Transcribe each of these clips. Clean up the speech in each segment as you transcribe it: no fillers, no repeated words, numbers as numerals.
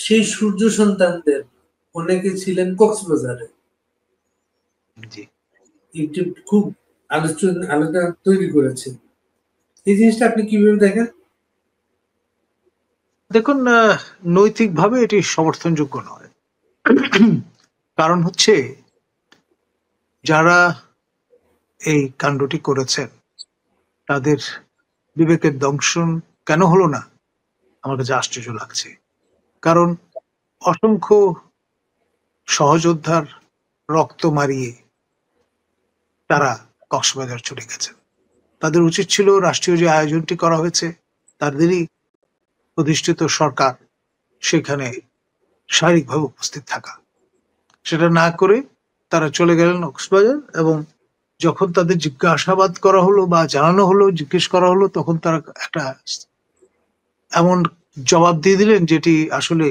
সেই সূর্য সন্তানদের অনেকে ছিলেন কক্সবাজারে। জি। একটি খুব আলোচনা তৈরি করেছে। এই জিনিসটা আপনি কিভাবে দেখেন? দেখুন, নৈতিকভাবে এটি সমর্থনযোগ্য নয়। কারণ হচ্ছে, যারা এই কাণ্ডটি করেছেন তাদের বিবেকের দংশন কেন হলো না, আমার কাছে আশ্চর্য লাগছে। কারণ অসংখ্য সহযোদ্ধার রক্ত মারিয়ে তারা কক্সবাজার চলে গেছেন। তাদের উচিত ছিল রাষ্ট্রীয় যে আয়োজনটি করা হয়েছে, তাদেরই অধিষ্ঠিত সরকার সেখানে শারীরিকভাবে উপস্থিত থাকা। সেটা না করে তারা চলে গেলেন কক্সবাজার, এবং যখন তাদের জিজ্ঞাসাবাদ করা হলো বা জানানো হলো, জিজ্ঞেস করা হলো, তখন তারা একটা এমন জবাব দিয়ে দিলেন যেটি আসলে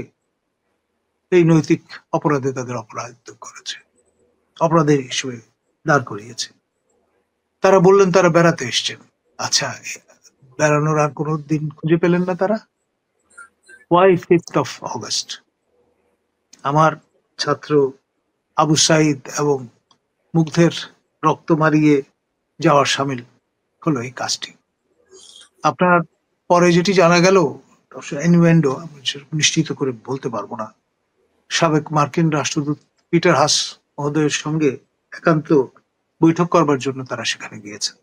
এই নৈতিক অপরাধে তাদের অপরাধিত করেছে, অপরাধের হিসেবে দাঁড় করিয়েছে। তারা বললেন তারা বেড়াতে এসছেন। আচ্ছা, বেড়ানোর আর কোনো দিন খুঁজে পেলেন না তারা? Why 5th of August? আমার ছাত্র আবু সাইদ এবং মুগ্ধের রক্ত মারিয়ে যাওয়ার সামিল হলো এই কাজটি। আপনার পরে যেটি জানা গেল, ইননুয়েন্ডো, আমি সেরকম নিশ্চিত করে বলতে পারবো না, সাবেক মার্কিন রাষ্ট্রদূত পিটার হাস মহোদয়ের সঙ্গে একান্ত বৈঠক করবার জন্য তারা সেখানে গিয়েছেন,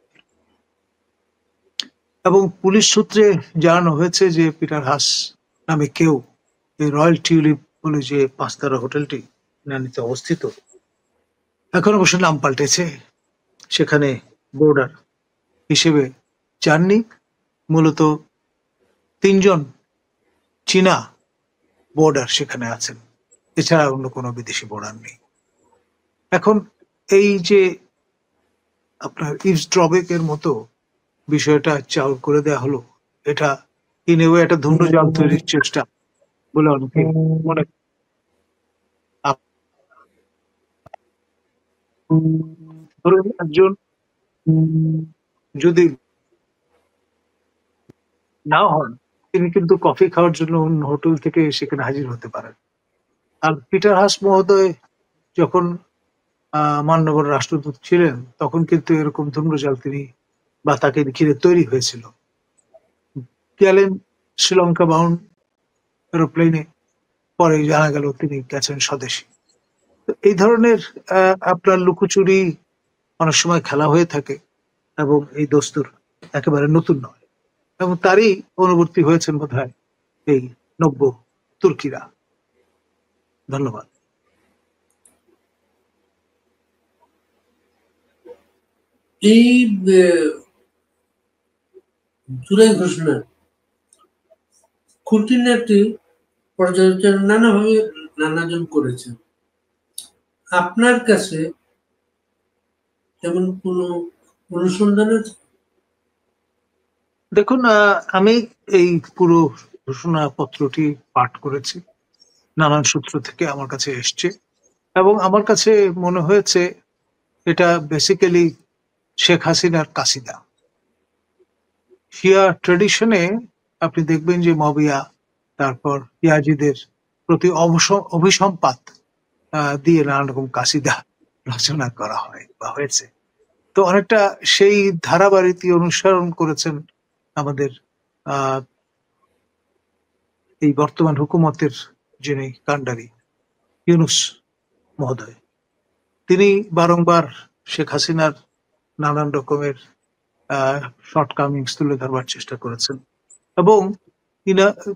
এবং পুলিশ সূত্রে জানানো হয়েছে যে পিটার হাস নামে কেউ এই রয়্যাল টিউলিপ বলে যে 5 তারা হোটেলটি নানিতে অবস্থিত, এখন অবশ্য নাম পাল্টেছে, সেখানে বোর্ডার হিসেবে যাননি। মূলত 3জন চীনা বোর্ডার সেখানে আছেন, এছাড়া অন্য কোনো বিদেশি বোর্ডার নেই। এখন এই যে আপনার ইভসড্রপিং মতো বিষয়টা চালু করে দেয়া হলো, এটা ইনেও একটা ধূম্রজাল তৈরির চেষ্টা বলে অনেকে মনে। ধরুন, একজন যদি না হন, তিনি কিন্তু কফি খাওয়ার জন্য অন্য হোটেল থেকে সেখানে হাজির হতে পারেন। আর পিটার হাস মহোদয় যখন মান্যবর রাষ্ট্রদূত ছিলেন, তখন কিন্তু এরকম ধূম্রজাল তিনি বা তাকে ঘিরে তৈরি হয়েছিল। গেলেন শ্রীলঙ্কা বাউন্ড এরোপ্লেনে, পরে জানা গেল তিনি গেছেন স্বদেশী। তো এই ধরনের আপনার লুকোচুরি অনেক সময় খেলা হয়ে থাকে, এবং এই দস্তুর একেবারে নতুন নয়, এবং তারই অনুবর্তী হয়েছেন বোধহয় এই নব্য তুর্কিরা। ধন্যবাদ। এই জুলাই ঘোষণার খুঁটিনাটি পর্যালোচনা নানাভাবে নানাজন করেছেন। আপনার কাছে তেমন কোনো অনুসন্ধান আছে? দেখুন, আমি এই পুরো ঘোষণাপত্রটি পাঠ করেছি, নানান সূত্র থেকে আমার কাছে এসছে, এবং আমার কাছে মনে হয়েছে এটা বেসিক্যালি শেখ হাসিনার কাসিদা। শিয়া ট্রেডিশনে আপনি দেখবেন যে মবিয়া, তারপর ইয়াজিদের প্রতি অভিসম্পাত দিয়ে নানা রকম কাসিদা রচনা করা হয় বা হয়েছে। তো অনেকটা সেই ধারাবাহিকটি অনুসরণ করেছেন আমাদের এই বর্তমান হুকুমতের যিনি কাণ্ডারি ইউনূস মহোদয়। তিনি বারংবার শেখ হাসিনার নানান রকমের শর্টকামিংস তুলে ধরবার চেষ্টা করেছেন, এবং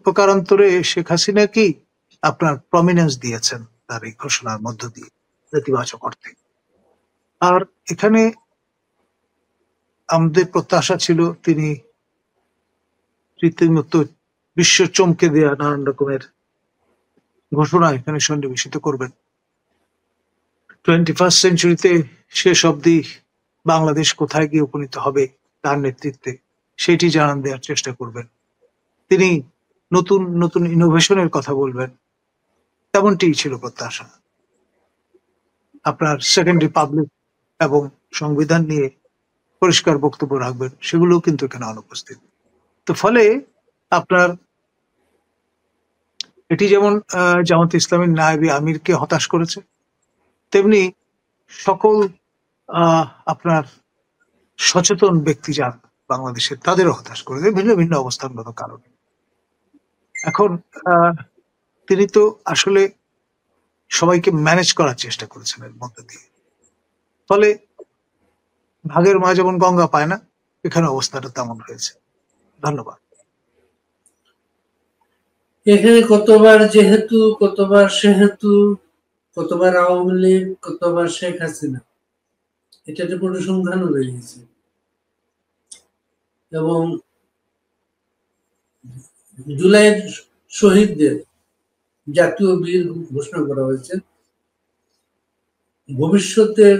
প্রকারান্তরে শেখ হাসিনাকেই আপনার প্রমিনেন্স দিয়েছেন তার এই ঘোষণার মধ্য দিয়ে, নেতিবাচক অর্থে। আর এখানে আমাদের প্রত্যাশা ছিল তিনি রীতিমতো বিশ্ব চমকে দেয়া নানান রকমের ঘোষণা এখানে সন্নিবেশিত করবেন। 21st সেঞ্চুরিতে শেষ অবধি বাংলাদেশ কোথায় গিয়ে উপনীত হবে তার নেতৃত্বে, সেটি জানান দেওয়ার চেষ্টা করবেন। তিনি নতুন নতুন ইনোভেশনের কথা বলবেন, তেমনটি ছিল প্রত্যাশা। আপনার সেকেন্ড রিপাবলিক এবং সংবিধান নিয়ে পরিষ্কার বক্তব্য রাখবেন, সেগুলোও কিন্তু এখানে অনুপস্থিত। তো ফলে আপনার এটি যেমন জামাত ইসলামের নায়েবে আমিরকে হতাশ করেছে, তেমনি সকল আপনার সচেতন ব্যক্তি যারা বাংলাদেশের তাদেরও হতাশ করেছে ভিন্ন ভিন্ন অবস্থানগত কারণে। এখন তিনি তো আসলে সবাইকে ম্যানেজ করার চেষ্টা করেছেন এর মধ্যে দিয়ে, ফলে ভাগের মা যেমন গঙ্গা পায় না, এখানে অবস্থাটা তেমন হয়েছে। ধন্যবাদ। এখানে কতবার যেহেতু, কতবার সেহেতু, কতবার আওয়ামী লীগ, কতবার শেখ হাসিনা, এটা একটা পরিসংখ্যানও বেরিয়েছে। এবং জুলাইয়ের শহীদদের জাতীয় বীর ঘোষণা করা হয়েছে। ভবিষ্যতের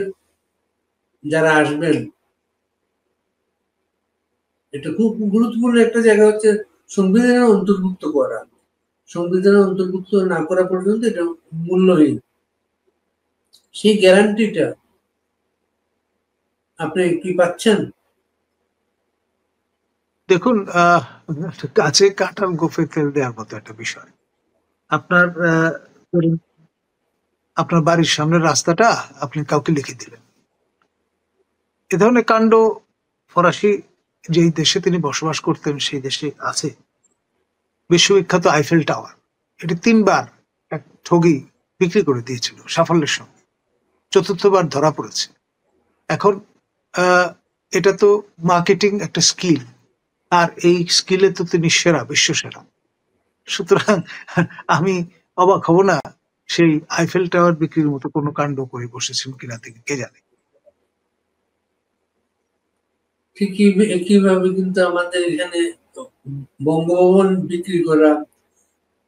যারা আসবেন, এটা খুব গুরুত্বপূর্ণ একটা জায়গা হচ্ছে সংবিধানে অন্তর্ভুক্ত করা। সংবিধানে অন্তর্ভুক্ত না করা পর্যন্ত এটা মূল্যহীন। সেই গ্যারান্টিটা আপনি কি পাচ্ছেন? দেখুন, কাছে কাঁঠাল গোফে তেল দেওয়ার মতো একটা বিষয়। আপনার ধরুন, আপনার বাড়ির সামনের রাস্তাটা আপনি কাউকে লিখে দিলেন। এ ধরনের কাণ্ড ফরাসি যেই দেশে তিনি বসবাস করতেন সেই দেশে আছে। বিশ্ববিখ্যাত আইফেল টাওয়ার, এটি 3বার এক ঠগী বিক্রি করে দিয়েছিল সাফল্যের সঙ্গে, চতুর্থবার ধরা পড়েছে। এখন এটা তো মার্কেটিং একটা স্কিল, আর এই স্কিলে তো তিনি সেরা, বিশ্ব সেরা। সুতরাং আমি অবাক হব না সেই আইফেল টাওয়ার বিক্রির মতো কোনো কাণ্ড করে বসেছেন কিনা থেকে কে জানে। ঠিকই একইভাবে কিন্তু আমাদের এখানে বঙ্গভবন বিক্রি করা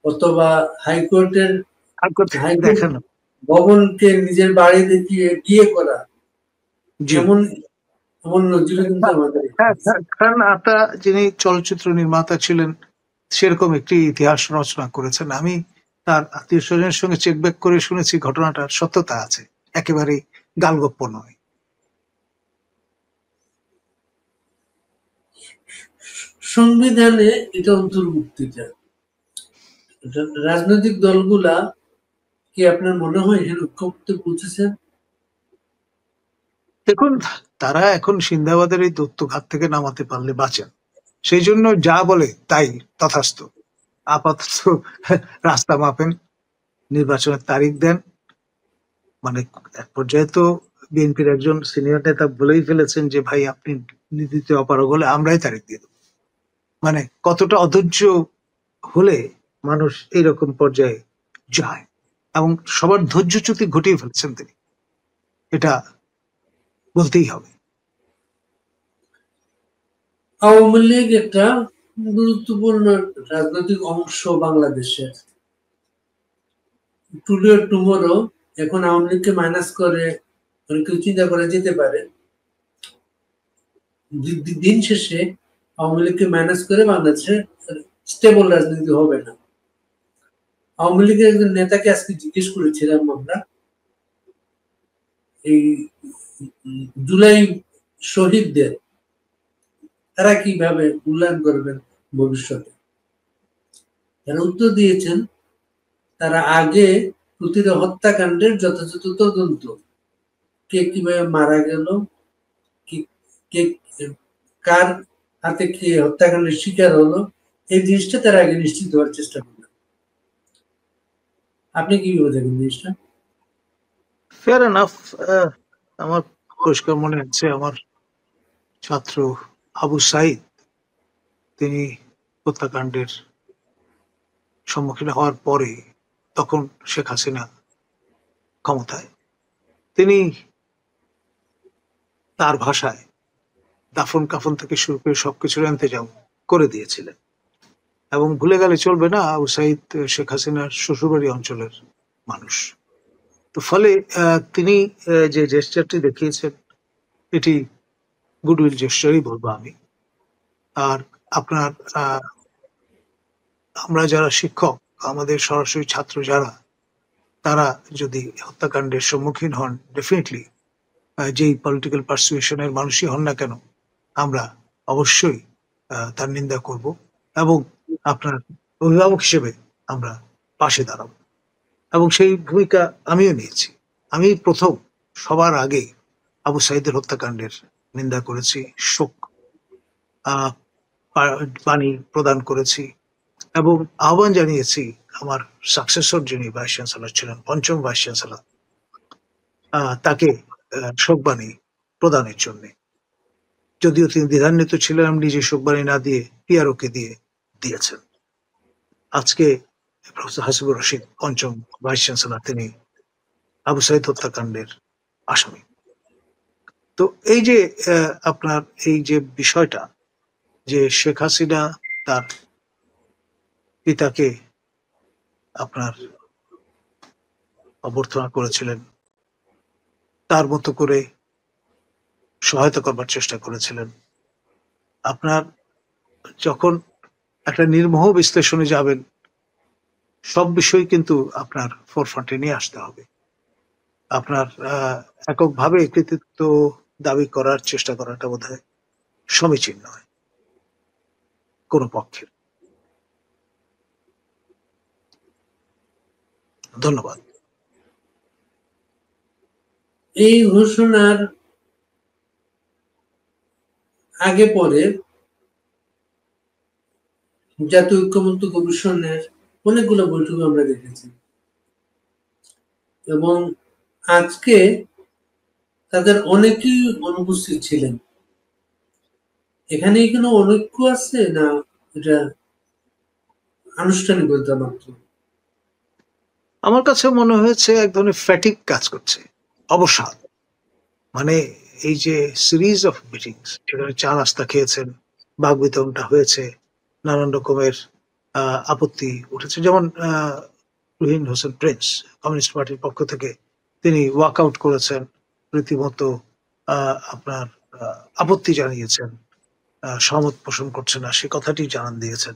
অথবা হাইকোর্টের দেখানো ভবনকে নিজের বাড়ি দেখিয়ে বিয়ে করা, যেমন এমন নজির কিন্তু আমাদের। খান আতা যিনি চলচ্চিত্র নির্মাতা ছিলেন, সেরকম একটি ইতিহাস রচনা করেছেন। আমি তার আত্মীয় স্বজনের সঙ্গে চেক ব্যাক করে শুনেছি ঘটনাটার সত্যতা আছে, একেবারেই গালগপ্প নয়। সংবিধানে এটা অন্তর্ভুক্তিটা, রাজনৈতিক দলগুলা কি আপনার মনে হয় এর লক্ষ্যে পৌঁছেছেন? দেখুন, তারা এখন সিন্দাবাদের এই দত্তঘাত থেকে নামাতে পারলে বাঁচেন, সেই জন্য যা বলে তাই তথাস্থ। আপাতত রাস্তা মাপেন, নির্বাচনের তারিখ দেন। মানে এক পর্যায়ে তো বিএনপির একজন সিনিয়র নেতা বলেই ফেলেছেন যে ভাই আপনি নীতিতে অপারগ হলে আমরাই তারিখ দিয়ে দেবো। মানে কতটা অধৈর্য হলে মানুষ এইরকম পর্যায়ে যায়, এবং সবার ধৈর্যচ্যুতি ঘটিয়ে ফেলছেন তিনি, এটা বলতেই হবে। আওয়ামী লীগ একটা গুরুত্বপূর্ণ রাজনৈতিক অংশ বাংলাদেশের। টুডে টুমোরো এখন আওয়ামী লীগকে মাইনাস করে অনেক কিছু চিন্তা করা যেতে পারে। দিন শেষে আওয়ামী লীগকে মাইনাস করে বাংলাদেশে স্টেবল রাজনীতি হবে না। আওয়ামী লীগের একজন নেতাকে আজকে জিজ্ঞেস করেছিলাম আমরা, এই জুলাই শহীদদের তারা কিভাবে মূল্যায়ন করবেন ভবিষ্যতে। তারা উত্তর দিয়েছেন, তারা আগে প্রতিটা হত্যাকাণ্ডের যথাযথ তদন্ত, কে কিভাবে মারা গেল, কে কার হাতে কে হত্যাকাণ্ডের শিকার হলো, এই জিনিসটা তারা আগে নিশ্চিত হওয়ার চেষ্টা করবেন। আপনি কি বলে থাকেন জিনিসটা? Fair enough. আমার পরিষ্কার মনে আছে, আমার ছাত্র আবু সাইদ, তিনি হত্যাকাণ্ডের সম্মুখীন হওয়ার পরে, তখন শেখ হাসিনা ক্ষমতায়, তিনি তার ভাষায় দাফন কাফন থেকে শুরু করে সবকিছুর ইন্তজাম করে দিয়েছিলেন। এবং ভুলে গেলে চলবে না, আবু সাইদ শেখ হাসিনার শ্বশুরবাড়ি অঞ্চলের মানুষ। তো ফলে তিনি যে জেস্টারটি দেখিয়েছেন, এটি গুডউইল জেস্টারই বলবো আমি। আর আপনার আমরা যারা শিক্ষক, আমাদের সরাসরি ছাত্র যারা, তারা যদি হত্যাকাণ্ডের সম্মুখীন হন, ডেফিনেটলি যেই পলিটিক্যাল পারসুয়েশনের মানুষই হন না কেন, আমরা অবশ্যই তার নিন্দা করব, এবং আপনার অভিভাবক হিসেবে আমরা পাশে দাঁড়াবো, এবং সেই ভূমিকা আমিও নিয়েছি। আমি প্রথম সবার আগে আবু সাইদের হত্যাকাণ্ডের নিন্দা করেছি, শোক বাণী প্রদান করেছি, এবং আহ্বান জানিয়েছি আমার সাকসেসর যিনি ভাইস চ্যান্সেলর ছিলেন, পঞ্চম ভাইস চ্যান্সেলর, তাকে শোকবাণী প্রদানের জন্য। যদিও তিনি দ্বিধান্বিত ছিলেন, নিজে শোকবাণী না দিয়ে পিআরওকে দিয়েছেন। আজকে প্রফেসর হাসিবুর রশিদ পঞ্চম ভাইস চ্যান্সেলর, তিনি আবু সাইদ হত্যাকাণ্ডের আসামি। তো এই যে আপনার এই যে বিষয়টা, যে শেখ হাসিনা তার পিতাকে আপনার অভ্যর্থনা করেছিলেন, তার মতো করে সহায়তা করবার চেষ্টা করেছিলেন। আপনার যখন একটা নির্মোহ বিশ্লেষণে যাবেন, সব বিষয় কিন্তু আপনার ফোরফ্রন্টে নিয়ে আসতে হবে। আপনার এককভাবে কৃতিত্ব দাবি করার চেষ্টা করাটা বোধহয় সমীচীন নয় কোনো পক্ষের। ধন্যবাদ। এই ঘোষণার আগে পরে জাতীয় ঐক্যমত্য কমিশনের অনেকগুলো বৈঠক আমরা দেখেছি, এবং আজকে তাদের অনেকেই অনুপস্থিত ছিলেন। এখানে কোনো অনৈক্য আছে না এটা আনুষ্ঠানিকতা মাত্র? আমার কাছে মনে হয়েছে এক ধরনের ফ্যাটিক কাজ করছে, অবসাদ। মানে এই যে সিরিজ অফ মিটিংস, সেখানে চা নাস্তা খেয়েছেন, বাক বিতরণটা হয়েছে, নানান রকমের আপত্তি উঠেছে। যেমন রুহিন হোসেন প্রিন্স কমিউনিস্ট পার্টির পক্ষ থেকে তিনি ওয়াক আউট করেছেন, রীতিমতো আপনার আপত্তি জানিয়েছেন, সহমত পোষণ করছে না সে কথাটি জানান দিয়েছেন।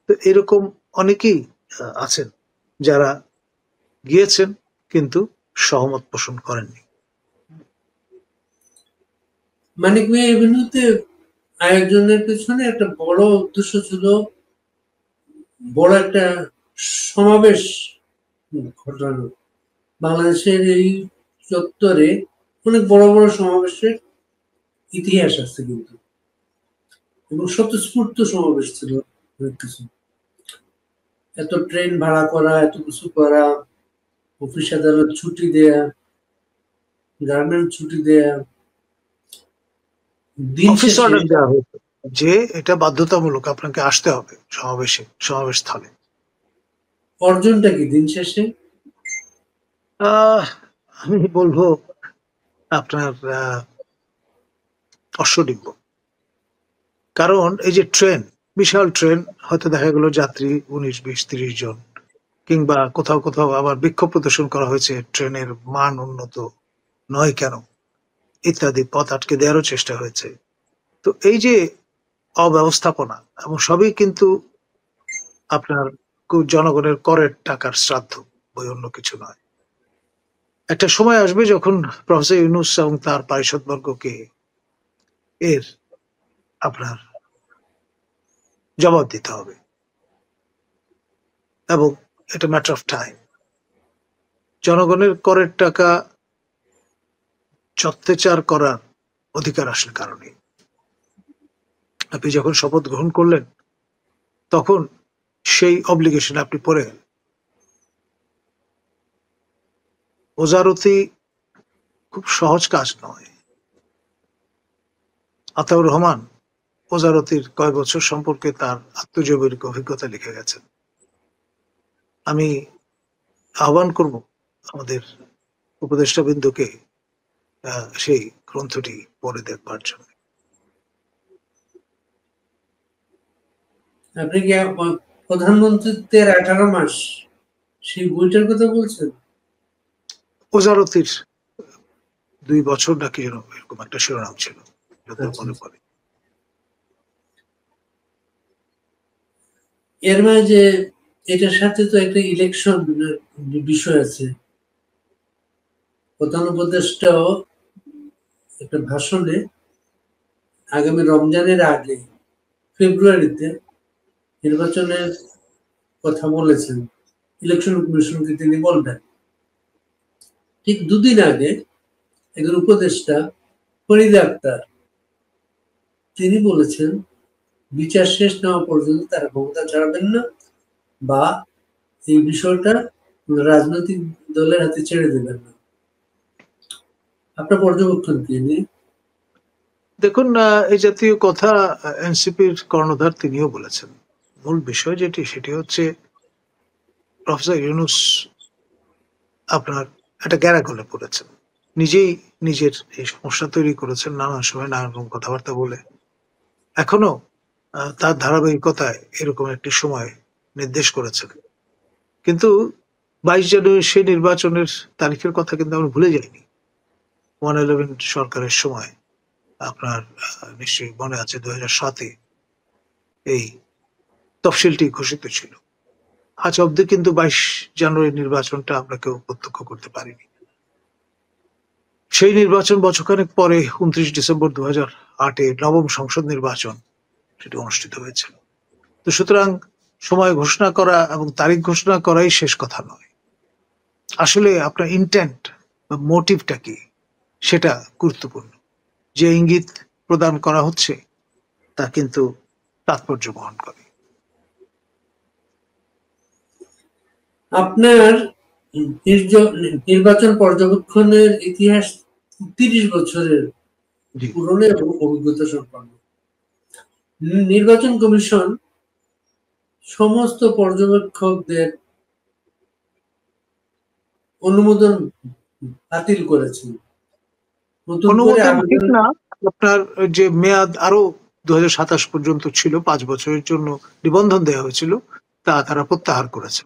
তো এরকম অনেকেই আছেন যারা গিয়েছেন কিন্তু সহমত পোষণ করেননি। মানিক ভাই, এভিনিউতে আয়োজনের পেছনে একটা বড় উদ্দেশ্য ছিল, বড় একটা সমাবেশ ঘটানো। বাংলাদেশের এই চত্বরে অনেক বড় বড় সমাবেশের ইতিহাস আছে কিন্তু, এবং স্বতঃস্ফূর্ত সমাবেশ ছিল অনেক কিছু। এত ট্রেন ভাড়া করা, এত কিছু করা, অফিস আদালত ছুটি দেয়া, গার্মেন্ট ছুটি দেয়া, দিন অফিস শেষে অর্ডার দেওয়া হয়েছে যে এটা বাধ্যতামূলক, আপনাকে আসতে হবে সমাবেশ স্থলে। অর্জনটা কি দিন শেষে? আমি বলবো আপনার অশ্বডিম্ব। কারণ এই যে ট্রেন, বিশাল ট্রেন, হয়তো দেখা গেল যাত্রী 19, 20, 30 জন, কিংবা কোথাও কোথাও আবার বিক্ষোভ প্রদর্শন করা হয়েছে ট্রেনের মান উন্নত নয় কেন ইত্যাদি, পথ আটকে দেওয়ারও চেষ্টা হয়েছে। তো এই যে অব্যবস্থাপনা, এবং সবই কিন্তু আপনার জনগণের করের টাকার শ্রাদ্ধ, বই অন্য কিছু নয়। একটা সময় আসবে যখন প্রফেসর ইউনূস এবং তার পারিষদবর্গকে এর আপনার জবাব দিতে হবে, এবং এটা ম্যাটার অফ টাইম। জনগণের করের টাকা ছত্রচার করার অধিকার আসলে কারণে আপনি যখন শপথ গ্রহণ করলেন, তখন সেই অব্লিগেশন আপনি পড়ে গেলেন। ওজারতি খুব সহজ কাজ নয়। আতাউর রহমান ওজারতির কয়েক বছর সম্পর্কে তার আত্মজৈবিক অভিজ্ঞতা লিখে গেছেন। আমি আহ্বান করব আমাদের উপদেষ্টাবৃন্দকে সেই গ্রন্থটি পড়ে দেখবার জন্য। আপনি কি প্রধানমন্ত্রীত্বের 18 মাস সেই বইটার কথা বলছেন? ওজারতির 2 বছর নাকি যেন এরকম একটা শিরোনাম ছিল, যত মনে পড়ে। এর মাঝে এটার সাথে তো একটা ইলেকশন বিষয় আছে। প্রধান উপদেষ্টাও একটা ভাষণে আগামী রমজানের আগে ফেব্রুয়ারিতে নির্বাচনের কথা বলেছেন। ইলেকশন কমিশনকে তিনি বলবেন। ঠিক দুদিন আগে একজন উপদেষ্টা ফরিদা আক্তার তিনি বলেছেন বিচার শেষ না হওয়া পর্যন্ত তারা ক্ষমতা ছাড়বেন না, বা এই বিষয়টা রাজনৈতিক দলের হাতে ছেড়ে দেবেন না। আপনার পর্যবেক্ষণ কি নিয়ে? দেখুন, এই জাতীয় কথা এনসিপির কর্ণধার তিনিও বলেছেন। মূল বিষয় যেটি সেটি হচ্ছে প্রফেসর ইউনূস আপনার একটা গ্যারাগলে পড়েছেন, নিজেই নিজের এই সমস্যা তৈরি করেছেন নানান সময় নানান রকম কথাবার্তা বলে। এখনো তার ধারাবাহিকতায় এরকম একটি সময় নির্দেশ করেছেন, কিন্তু 22 জানুয়ারি সেই নির্বাচনের তারিখের কথা কিন্তু আমরা ভুলে যাইনি। 111 সরকারের সময় আপনার নিশ্চয়ই মনে আছে 2007-এ এই তফসিলটি ঘোষিত ছিল। আজ অব্দি কিন্তু 22 জানুয়ারি নির্বাচনটা আমরা কেউ প্রত্যক্ষ করতে পারিনি। সেই নির্বাচন বছরখানেক পরে 29 ডিসেম্বর 2008-এ নবম সংসদ নির্বাচন সেটি অনুষ্ঠিত হয়েছিল। তো সুতরাং সময় ঘোষণা করা এবং তারিখ ঘোষণা করাই শেষ কথা নয়, আসলে আপনার ইন্টেন্ট বা মোটিভটা কি সেটা গুরুত্বপূর্ণ। যে ইঙ্গিত প্রদান করা হচ্ছে তা কিন্তু তাৎপর্য বহন করে। আপনার নির্বাচন পর্যবেক্ষণের ইতিহাস 30 বছরের জি, পুরনো এবং অভিজ্ঞতা সম্পন্ন। নির্বাচন কমিশন সমস্ত পর্যবেক্ষকদের অনুমোদন বাতিল করেছে। নতুন করে অনুমোদন ঠিক আবেদন না, আপনার যে মেয়াদ আরো 2027 পর্যন্ত ছিল, 5 বছরের জন্য নিবন্ধন দেওয়া হয়েছিল, তা তারা প্রত্যাহার করেছে।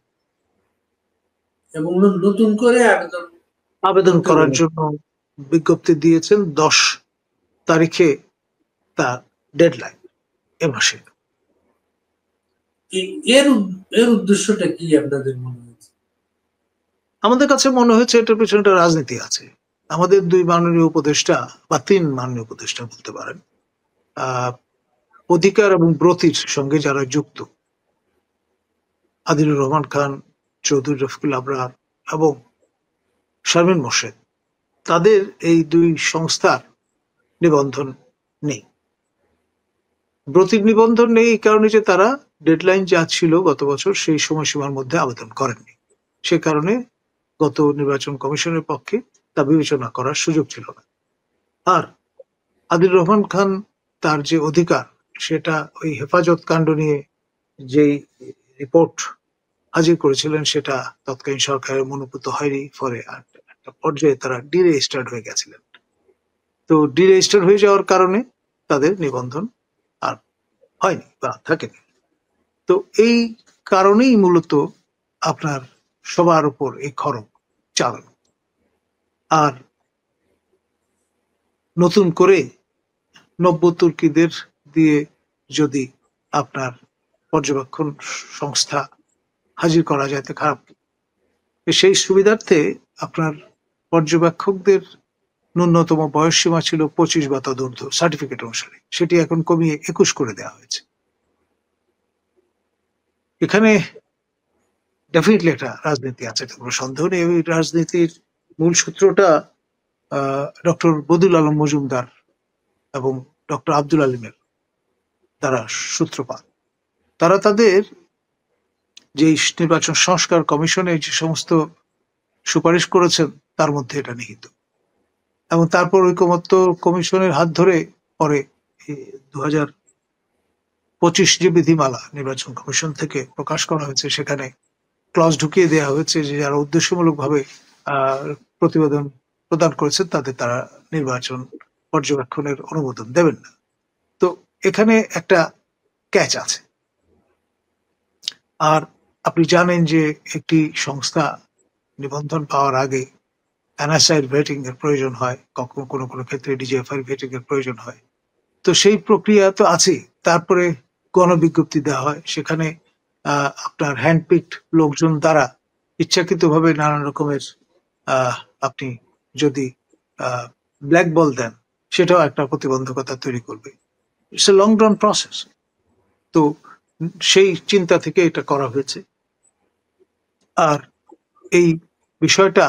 এবং নতুন করে আবেদন আবেদন করতে করার বলেছে। জন্য বিজ্ঞপ্তি দিয়েছেন 10 তারিখে, তার ডেডলাইন এ মাসে। এর এর উদ্দেশ্যটা কি আপনাদের মনে হচ্ছে? আমাদের কাছে মনে হয়েছে এটার পেছনে একটা রাজনীতি আছে। আমাদের 2 মাননীয় উপদেষ্টা বা 3 মাননীয় উপদেষ্টা বলতে পারেন, আহ অধিকার এবং ব্রতির সঙ্গে যারা যুক্ত, আদিলুর রহমান খান, চৌধুরী রফিকুল আবরার এবং শারমিন মোর্শেদ, তাদের এই 2 সংস্থার নিবন্ধন নেই। ব্রতির নিবন্ধন নেই এই কারণে যে তারা ডেডলাইন যা ছিল গত বছর সেই সময়সীমার মধ্যে আবেদন করেননি। সে কারণে গত নির্বাচন কমিশনের পক্ষে তা বিবেচনা করার সুযোগ ছিল না। আর আদিল রহমান খান, তার যে অধিকার, সেটা ওই হেফাজত কাণ্ড নিয়ে যেই রিপোর্ট হাজির করেছিলেন সেটা তৎকালীন সরকারের মনোপুত হয়নি, ফলে একটা পর্যায়ে তারা ডিরেজিস্টার্ড হয়ে গেছিলেন। তো ডিরেজিস্টার হয়ে যাওয়ার কারণে তাদের নিবন্ধন আর হয়নি বা থাকেনি। তো এই কারণেই মূলত আপনার সবার উপর এই খরচ চালানো। আর নতুন করে নব্য তুর্কিদের দিয়ে যদি আপনার পর্যবেক্ষণ সংস্থা হাজির করা যায় তো খারাপ কি? সেই সুবিধার্থে আপনার পর্যবেক্ষকদের ন্যূনতম বয়সসীমা ছিল 25 বা তদূর্ধ্ব সার্টিফিকেট অনুসারে, সেটি এখন কমিয়ে 21 করে দেওয়া হয়েছে। এখানে ডেফিনেটলি একটা রাজনীতি আছে, কোনো সন্দেহ নেই। ওই রাজনীতির মূল সূত্রটা ডক্টর বদিউল আলম মজুমদার এবং ডক্টর আব্দুল আলিমের দ্বারা সূত্রপাত। তারা তাদের যে নির্বাচন সংস্কার কমিশনে যে সমস্ত সুপারিশ করেছেন তার মধ্যে এটা নিহিত, এবং তারপর ঐকমত্য কমিশনের হাত ধরে পরে 2025 যে বিধিমালা নির্বাচন কমিশন থেকে প্রকাশ করা হয়েছে সেখানে ক্লজ ঢুকিয়ে দেওয়া হয়েছে যে যারা উদ্দেশ্যমূলকভাবে প্রতিবেদন প্রদান করেছেন তাদের তারা নির্বাচন পর্যবেক্ষণের অনুমোদন দেবেন না। তো এখানে একটা ক্যাচ আছে। আর আপনি জানেন যে একটি সংস্থা নিবন্ধন পাওয়ার আগে এনএসআই ভেটিং এর প্রয়োজন হয়, কখনো কোনো কোনো ক্ষেত্রে ডিজিএফআই ভেটিং এর প্রয়োজন হয়। তো সেই প্রক্রিয়া তো আছে। তারপরে গণবিজ্ঞপ্তি দেওয়া হয়, সেখানে আপনার হ্যান্ডপিকড লোকজন দ্বারা ইচ্ছাকৃতভাবে নানান রকমের আপনি যদি ব্ল্যাক বল দেন সেটাও একটা প্রতিবন্ধকতা তৈরি করবে। It's a long run process. তো সেই চিন্তা থেকে এটা করা হয়েছে। আর এই বিষয়টা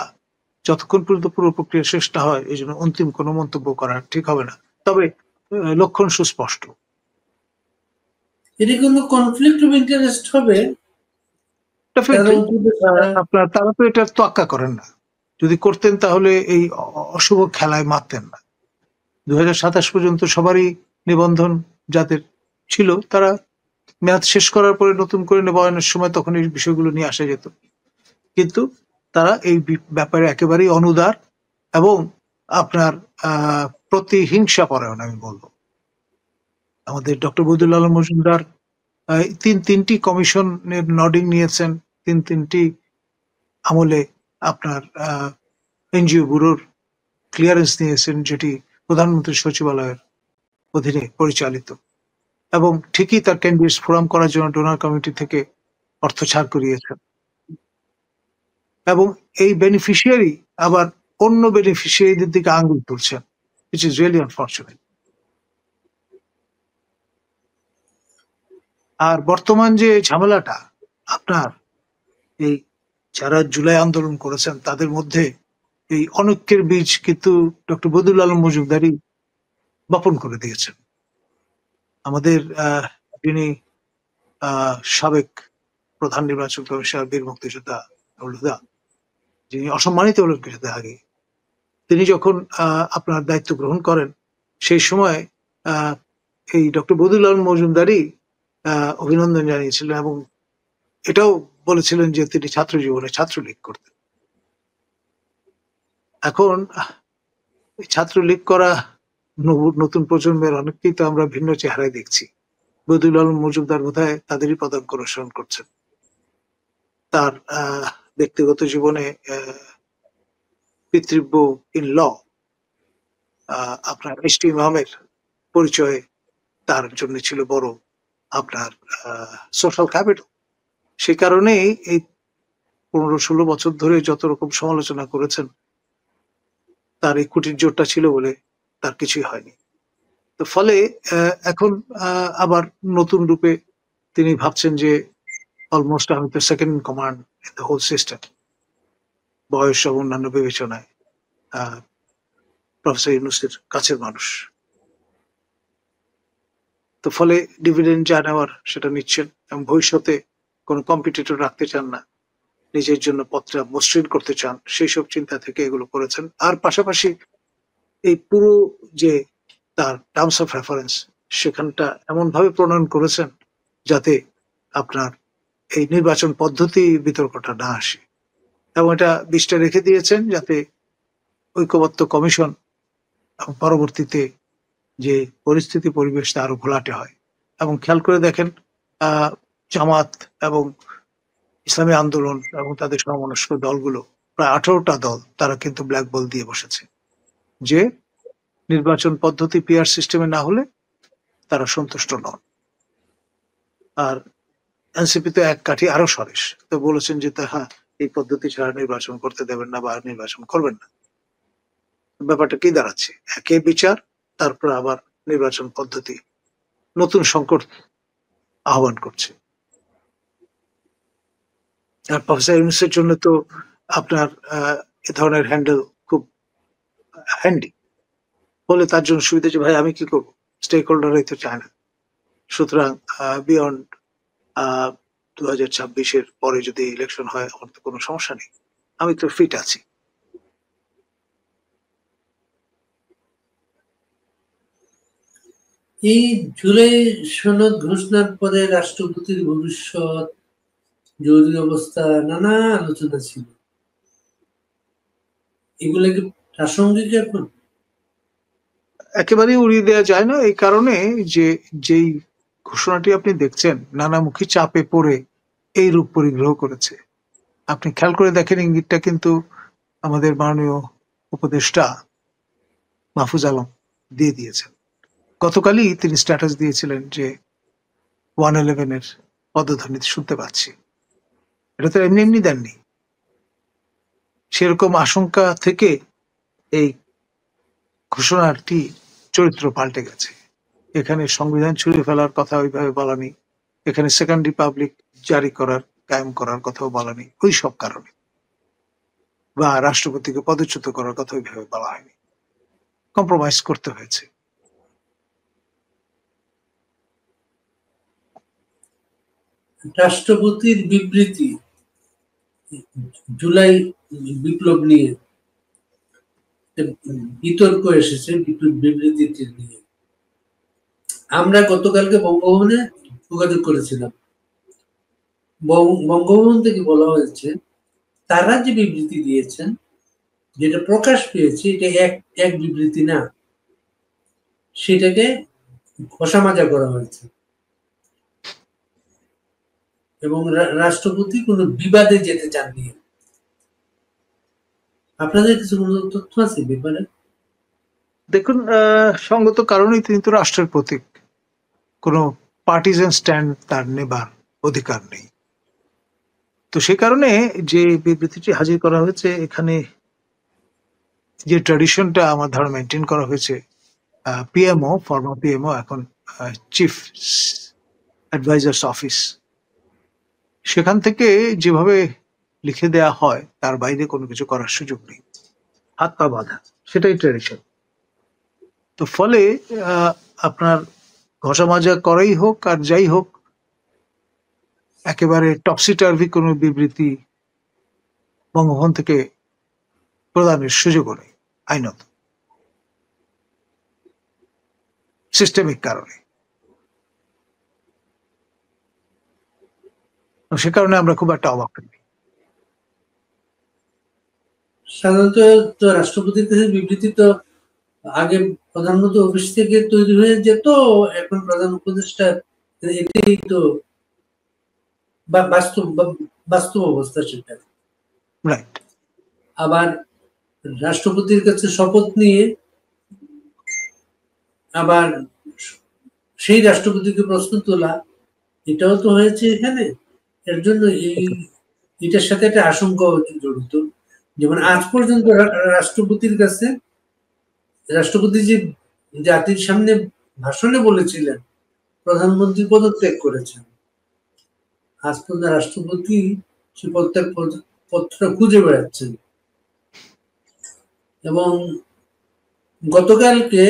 যতক্ষণ পর্যন্ত পুরো প্রক্রিয়া শেষ না হয়, এই জন্য অন্তিম কোনো মন্তব্য করা ঠিক হবে না। তবে লক্ষণ সুস্পষ্ট। এটি কোনো কনফ্লিক্ট অফ ইন্টারেস্ট হবে? Definitely, আপনার তারা তো এটা তোয়াক্কা করেন না। যদি করতেন তাহলে এই অশুভ খেলায় মারতেন না। 2027 পর্যন্ত সবারই নিবন্ধন যাদের ছিল, তারা মেয়াদ শেষ করার পরে নতুন করে নবায়নের সময় তখন এই বিষয়গুলো নিয়ে আসা যেত। কিন্তু তারা এই ব্যাপারে একেবারেই অনুদার এবং আপনার প্রতিহিংসা পরায়ণ আমি বলবো। আমাদের ডক্টর বদিউল আলম মজুমদার তিনটি কমিশনের নডিং নিয়েছেন, তিনটি আমলে আপনার এনজিও ব্যুরোর ক্লিয়ারেন্স নিয়েছেন, যেটি প্রধানমন্ত্রী সচিবালয়ের অধীনে পরিচালিত, এবং ঠিকই তার ক্যান্ডিডেটস ফোরাম করার জন্য ডোনার কমিটি থেকে অর্থ ছাড় করিয়েছেন। এবং এই বেনিফিশিয়ারি আবার অন্য বেনিফিশিয়ারিদের দিকে আঙ্গুল তুলছেন, which is really unfortunate. আর বর্তমান যে ঝামেলাটা, আপনার এই যারা জুলাই আন্দোলন করেছেন তাদের মধ্যে এই অনৈক্যের বীজ কিন্তু ডক্টর বদিউল আলম মজুমদারই বপন করে দিয়েছেন। আমাদের যিনি সাবেক প্রধান নির্বাচন কমিশনার বীর মুক্তিযোদ্ধা হুদা, যিনি অসম্মানিত হলেন কিছুদিন আগে, তিনি যখন আপনার দায়িত্ব গ্রহণ করেন সেই সময় এই ডক্টর বদিউল আলম মজুমদারই অভিনন্দন জানিয়েছিলেন এবং এটাও বলেছিলেন যে তিনি ছাত্র জীবনে ছাত্রলীগ করতেন। এখন ছাত্রলীগ করা নতুন প্রজন্মের অনেককেই তো আমরা ভিন্ন চেহারায় দেখছি। বদিউল আলম মজুমদার বোধহয় তাদেরই পদাঙ্ক অনুসরণ করছেন। তার ব্যক্তিগত জীবনে পিতৃব্য ইন ল আপনার এস টি ইমামের পরিচয় তার জন্য ছিল বড় আপনার সোশ্যাল ক্যাপিটাল। সে কারণেই এই 15-16 বছর ধরে যত রকম সমালোচনা করেছেন, তার এই কুটির জোরটা ছিল বলে তার কিছুই হয়নি। তো ফলে এখন আবার নতুন রূপে তিনি ভাবছেন যে অলমোস্ট আমি তো second in command in the whole system, বয়স এবং অন্যান্য বিবেচনায় প্রফেসর ইউনূসের কাছের মানুষ। তো ফলে ডিভিডেন্ড যা নেওয়ার সেটা নিচ্ছেন এবং ভবিষ্যতে কোনো কম্পিটিটর রাখতে চান না, নিজের জন্য পথটা মসৃণ করতে চান, সেই সব চিন্তা থেকে এগুলো করেছেন। আর পাশাপাশি এই পুরো যে তার টার্মস অফ রেফারেন্স, সেখানটা এমন ভাবে প্রণয়ন করেছেন যাতে আপনার এই নির্বাচন পদ্ধতি বিতর্কটা না আসে, এবং এটা বিষটা রেখে দিয়েছেন যাতে ঐক্যবদ্ধ কমিশন পরবর্তীতে যে পরিস্থিতি পরিবেশটা আরো ঘোলাটে হয়। এবং খেয়াল করে দেখেন জামাত এবং ইসলামী আন্দোলন এবং তাদের সমমনস্ক দলগুলো, প্রায় 18টা দল, তারা কিন্তু ব্ল্যাক বল দিয়ে বসেছে যে নির্বাচন পদ্ধতি পিআর সিস্টেমে না হলে তারা সন্তুষ্ট নন। আর এনসিপি তো এক কাঠি আরো সরেস, তো বলেছেন যে হ্যাঁ, এই পদ্ধতি ছাড়া নির্বাচন করতে দেবেন না বা নির্বাচন করবেন না। ব্যাপারটা কি দাঁড়াচ্ছে? একে বিচার, তারপর আবার নির্বাচন পদ্ধতি নতুন সংকট আহ্বান করছে। আর প্রফেসর ইউনূসের জন্য তো আপনার এ ধরনের হ্যান্ডেল খুব হ্যান্ডি, বলে তার জন্য সুবিধা যে ভাই আমি কি করবো, স্টেক হোল্ডাররাই তো চায় না। সুতরাং বিয়ন্ড 2026-এর পরে যদি ইলেকশন হয় আমার তো কোনো সমস্যা নেই, আমি তো ফিট আছি। এই জুলাই সনদ ঘোষণার পরে রাষ্ট্রপতির ভবিষ্যৎ, জরুরি অবস্থা, নানা আলোচনা ছিল। এগুলো কি প্রাসঙ্গিক এখন? একেবারেই উড়িয়ে দেওয়া যায় না, এই কারণে যে যেই ঘোষণাটি আপনি দেখছেন নানামুখী চাপে পড়ে এই রূপ পরিগ্রহ করেছে। আপনি খেয়াল করে দেখেন, ইঙ্গিতটা কিন্তু আমাদের মাননীয় উপদেষ্টা মাহফুজ আলম দিয়ে দিয়েছেন। গতকালই তিনি স্ট্যাটাস দিয়েছিলেন যে 111-এর পদধ্বনি শুনতে পাচ্ছি। এটা তো এমনি এমনি দেননি, সেরকম আশঙ্কা থেকে এই ঘোষণাটি চরিত্র পাল্টে গেছে। এখানে সংবিধান ছুঁড়ে ফেলার কথা ওইভাবে বলা নেই, এখানে সেকেন্ড রিপাবলিক জারি করার কায়েম করার কথাও বলা নেই ওই সব কারণে, বা রাষ্ট্রপতিকে পদচ্যুত করার কথা ওইভাবে বলা হয়নি, কম্প্রোমাইজ করতে হয়েছে। রাষ্ট্রপতির বিবৃতি জুলাই বিপ্লব নিয়ে বিতর্ক এসেছে বিবৃতিটি নিয়ে। আমরা গতকালকে বঙ্গভবনে যোগাযোগ করেছিলাম, বঙ্গভবন থেকে বলা হয়েছে তারা যে বিবৃতি দিয়েছেন, যেটা প্রকাশ পেয়েছে, এটা এক বিবৃতি না, সেটাকে ঘষামাজা করা হয়েছে এবং রাষ্ট্রপতি কোনো বিবাদে যেতে চাননি। আপনাদের কিছু কোনো তথ্য আছে ব্যাপারে? দেখুন, সঙ্গত কারণেই তিনি তো রাষ্ট্রের প্রতীক, কোনো পার্টিজান স্ট্যান্ড তার নেবার অধিকার নেই। তো সে কারণে যে বিবৃতিটি হাজির করা হয়েছে, এখানে যে ট্র্যাডিশনটা আমার ধারণা মেনটেন করা হয়েছে, পিএমও, ফর্মার পিএমও, এখন চিফ অ্যাডভাইজার্স অফিস, সেখান থেকে যেভাবে লিখে দেয়া হয় তার বাইরে কোনো কিছু করার সুযোগ নেই, হাত পা বাঁধা, সেটাই ট্র্যাডিশন। তো ফলে আপনার ঘষা মাজা করাই হোক আর যাই হোক, একেবারে টপসি টার্ভি কোনো বিবৃতি বঙ্গভবন থেকে প্রদানের সুযোগও নেই আইনত, সিস্টেমিক কারণে। সে কারণে আমরা খুব একটা অবাক হই। সাধারণত তো রাষ্ট্রপতির কাছে বিবৃতি তো আগে প্রধানমন্ত্রী অফিস থেকে তৈরি হয়ে যেত, এখন প্রধান উপদেষ্টা, এটাই তো বাস্তব অবস্থা সেটা। রাইট। আবার রাষ্ট্রপতির কাছে শপথ নিয়ে আবার সেই রাষ্ট্রপতিকে প্রশ্ন তোলা, এটাও তো হয়েছে এখানে। এর জন্য এটার সাথে একটা আশঙ্কা জড়িত। যেমন আজ পর্যন্ত রাষ্ট্রপতির কাছে, রাষ্ট্রপতি যে জাতির সামনে ভাষণে বলেছিলেন প্রধানমন্ত্রী পদত্যাগ করেছেন, আজ পর্যন্ত রাষ্ট্রপতি সে পদত্যাগ পত্র খুঁজে বেড়াচ্ছেন। এবং গতকালকে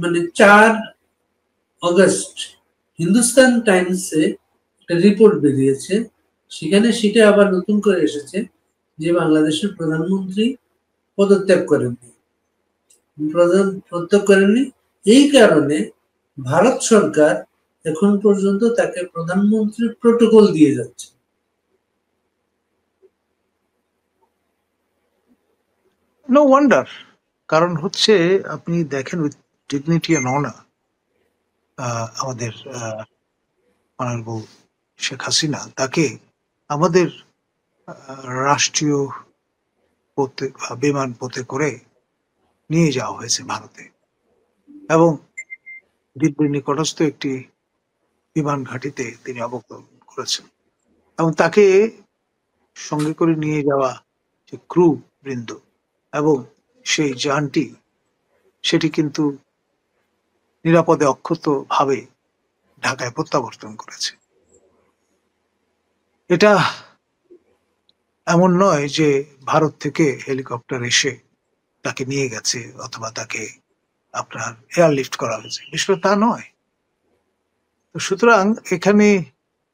মানে 4 অগস্ট হিন্দুস্তান টাইমসে একটা রিপোর্ট বেরিয়েছে, সেখানে সেটা আবার নতুন করে এসেছে যে বাংলাদেশের প্রধানমন্ত্রী পদত্যাগ করেননি, পদত্যাগ করেননি। এই কারণে ভারত সরকার এখন পর্যন্ত তাকে প্রধানমন্ত্রীর প্রটোকল দিয়ে যাচ্ছে। নো ওয়ান্ডার, কারণ হচ্ছে আপনি দেখেন উইথ ডিগনিটি অ্যান্ড অনার আমাদের অনারেবল শেখ হাসিনা, তাকে আমাদের রাষ্ট্রীয় পথে বা বিমান পথে করে নিয়ে যাওয়া হয়েছে ভারতে, এবং দিল্লির নিকটস্থ একটি বিমান ঘাঁটিতে তিনি অবতরণ করেছেন, এবং তাকে সঙ্গে করে নিয়ে যাওয়া যে ক্রু বৃন্দ এবং সেই যানটি, সেটি কিন্তু নিরাপদে অক্ষত ভাবে ঢাকায় প্রত্যাবর্তন করেছে। এটা এমন নয় যে ভারত থেকে হেলিকপ্টার এসে তাকে নিয়ে গেছে অথবা তাকে আপনার এয়ারলিফট করা হয়েছে, বিষয়টা তা নয়। তো সুতরাং এখানে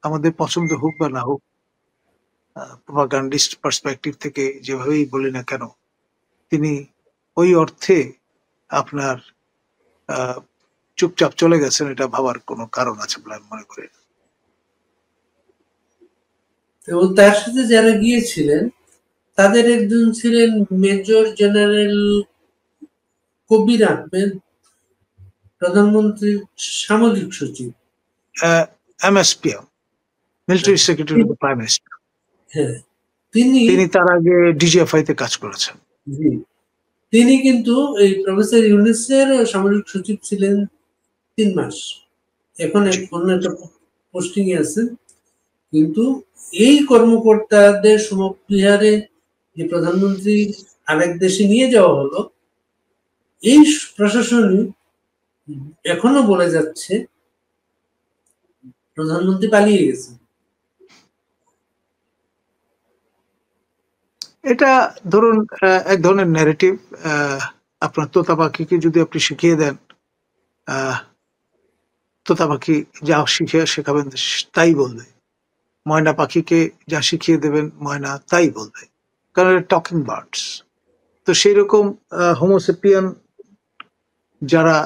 আমাদের পছন্দ হোক বা না হোক, প্রোপাগান্ডিস্ট পার্সপেক্টিভ থেকে যেভাবেই বলি না কেন, তিনি ওই অর্থে আপনার চুপচাপ চলে গেছেন, এটা ভাবার কোনো কারণ আছে বলে আমি মনে করি না। এবং তার সাথে যারা গিয়েছিলেন তাদের একজন ছিলেন মেজর জেনারেল কবির আহমেদ, প্রধানমন্ত্রীর সামরিক সচিব, MSPM, military secretary of the prime minister. হ্যাঁ, তিনি তার আগে ডিজিএফআই তে কাজ করেছেন। তিনি কিন্তু এই প্রফেসর ইউনূসের সামরিক সচিব ছিলেন 3 মাস, এখন অন্য একটা পোস্টিং এ আছেন। কিন্তু এই কর্মকর্তাদের সমবিহারে যে প্রধানমন্ত্রী আরেক দেশে নিয়ে যাওয়া হলো, এই প্রশাসনই এখনো বলে যাচ্ছে প্রধানমন্ত্রী পালিয়ে গেছে। এটা ধরুন এক ধরনের ন্যারেটিভ। আপনার তোতা পাখিকে যদি আপনি শিখিয়ে দেন, তোতা পাখি যা শিখে শেখাবেন তাই বলবে, ময়না পাখিকে যা শিখিয়ে দেবেন ময়না তাই বলবে, কারণ টকিং বার্ডস। তো সেই রকম হোমোসেপিয়ান যারা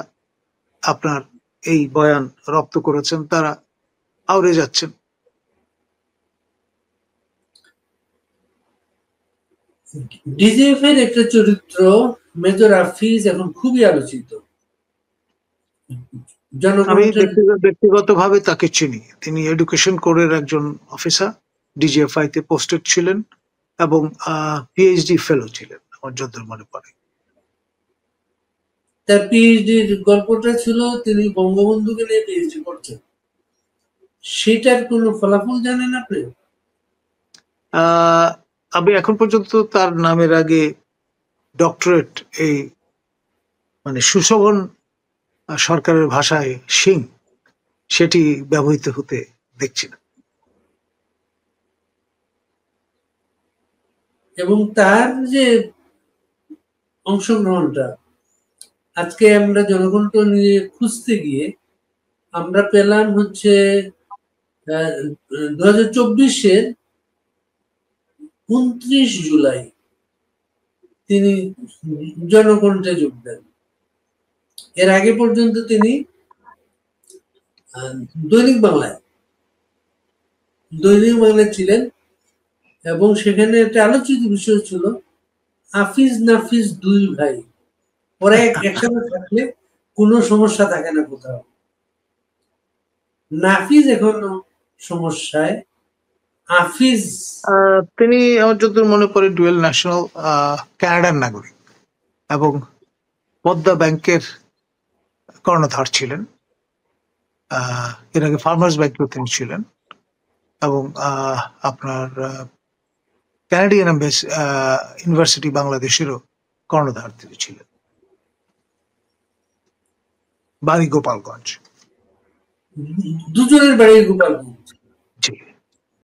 আপনার এই বয়ান রপ্ত করেছেন তারা আউড়ে যাচ্ছেন। ডিজিএফ এর একটা চরিত্র মেজর হাফিজ এখন খুবই আলোচিত। আমি ব্যক্তিগতভাবে তাকে চিনি। তিনি এডুকেশন কোরের একজন অফিসার, ডিজিএফআই তে পোস্টেড ছিলেন এবং পিএইচডি ফেলো ছিলেন আমার যতদূর মনে পড়ে। তার পিএইচডির গল্পটা ছিল তিনি বঙ্গবন্ধুকে নিয়ে পিএইচডি করছেন, সেটার কোনো ফলাফল জানেন আপনি? আমি এখন পর্যন্ত তার নামের আগে ডক্টরেট, এই মানে সুশোভন সরকারের ভাষায় সিং, সেটি ব্যবহৃত হতে দেখছি না। এবং তার যে অংশগ্রহণটা, আজকে আমরা জনগণকে নিয়ে খুঁজতে গিয়ে আমরা পেলাম হচ্ছে 2024-এর 29 জুলাই তিনি জনকণ্ঠে যোগ দেন। এর আগে পর্যন্ত তিনি দৈনিক বাংলায় ছিলেন এবং সেখানে একটা আলোচিত বিষয় ছিল হাফিজ নাফিজ দুই ভাই, ওরা একসাথে থাকলে কোনো সমস্যা থাকে না কোথাও। নাফিজ এখনো সমস্যায়, হাফিজ তিনি আমার যতদূর মনে পড়ে ডুয়েল ন্যাশনাল কানাডার নাগরিক এবং পদ্মা ব্যাংকের কর্ণধার ছিলেন। এর আগে ফার্মার্স ব্যাংকেও তিনি ছিলেন এবং আপনার কানাডিয়ান ইউনিভার্সিটি বাংলাদেশেরও কর্ণধার তিনি ছিলেন। বাড়ি গোপালগঞ্জ। দুজনের বাড়ি গোপালগঞ্জ।